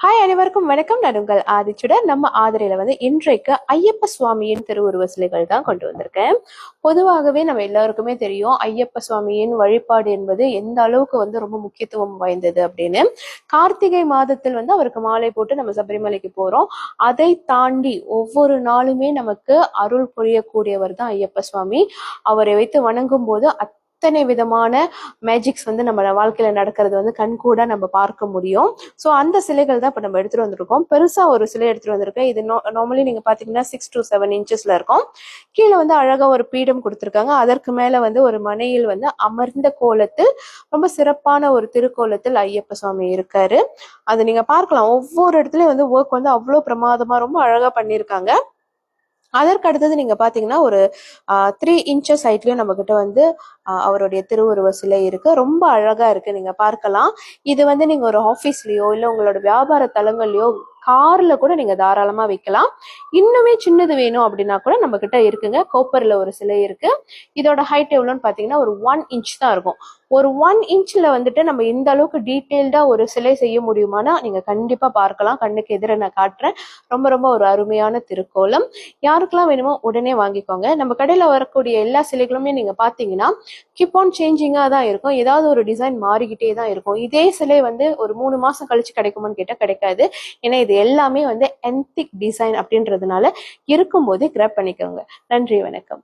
Hi அனைவருக்கும் வணக்கம். நான் உங்கள் ஆதிச்சுடர். நம்ம ஆதரையில இன்றைக்கு ஐயப்ப சுவாமியின் திருவுருவ சிலைகள் தான் கொண்டு வந்திருக்கேன். பொதுவாகவே நம்ம எல்லாருக்குமே தெரியும் ஐயப்ப சுவாமியின் வழிபாடு என்பது எந்த அளவுக்கு ரொம்ப முக்கியத்துவம் வாய்ந்தது அப்படின்னு. கார்த்திகை மாதத்தில் அவருக்கு மாலை போட்டு நம்ம சபரிமலைக்கு போறோம். அதை தாண்டி ஒவ்வொரு நாளுமே நமக்கு அருள் புரியக்கூடியவர் தான் ஐயப்ப சுவாமி. அவரை வைத்து வணங்கும் போது அத்தனை விதமான மேஜிக்ஸ் நம்ம வாழ்க்கையில நடக்கிறது கண்கூட நம்ம பார்க்க முடியும். ஸோ அந்த சிலைகள் தான் இப்போ நம்ம எடுத்துட்டு வந்திருக்கோம். பெருசா ஒரு சிலை எடுத்துட்டு வந்திருக்கேன். இது நார்மலி நீங்க பாத்தீங்கன்னா 6 to 7 இன்ச்சஸ்ல இருக்கும். கீழே அழகா ஒரு பீடம் கொடுத்துருக்காங்க. அதற்கு மேல ஒரு மனையில் அமர்ந்த கோலத்தில் ரொம்ப சிறப்பான ஒரு திருக்கோலத்தில் ஐயப்ப சுவாமி இருக்காரு. அது நீங்க பார்க்கலாம். ஒவ்வொரு இடத்துலயும் ஒர்க் அவ்வளவு பிரமாதமா ரொம்ப அழகா பண்ணியிருக்காங்க. அதற்கு அடுத்தது நீங்க பாத்தீங்கன்னா ஒரு 3 inches ஹைட்லயும் நம்ம கிட்ட அவருடைய திருவுருவ சிலை இருக்கு. ரொம்ப அழகா இருக்கு, நீங்க பார்க்கலாம். இது நீங்க ஒரு ஆபீஸ்லயோ இல்ல உங்களோட வியாபார தலங்கள்லயோ கார்ல கூட நீங்க தாராளமா வைக்கலாம். இன்னுமே சின்னது வேணும் அப்படின்னா கூட நம்ம கிட்ட இருக்குங்க. கோப்பர்ல ஒரு சிலை இருக்கு. இதோட ஹைட் எவ்வளோன்னு பாத்தீங்கன்னா ஒரு 1 inch தான் இருக்கும். ஒரு 1 inchல நம்ம இந்த அளவுக்கு டீட்டெயில்டா ஒரு சிலை செய்ய முடியுமானா நீங்க கண்டிப்பா பார்க்கலாம். கண்ணுக்கு எதிர நான் காட்டுறேன். ரொம்ப ரொம்ப ஒரு அருமையான திருக்கோலம். யாருக்கெல்லாம் வேணுமோ உடனே வாங்கிக்கோங்க. நம்ம கடையில வரக்கூடிய எல்லா சிலைகளுமே நீங்க பாத்தீங்கன்னா கீப் ஆன் சேஞ்சிங்கா தான் இருக்கும். ஏதாவது ஒரு டிசைன் மாறிக்கிட்டே தான் இருக்கும். இதே சிலை ஒரு 3 மாசம் கழிச்சு கிடைக்குமான்னு கேட்டா கிடைக்காது. ஏன்னா இது எல்லாமே என்டிக் டிசைன் அப்படின்றதுனால இருக்கும்போது கிராப் பண்ணிக்கோங்க. நன்றி, வணக்கம்.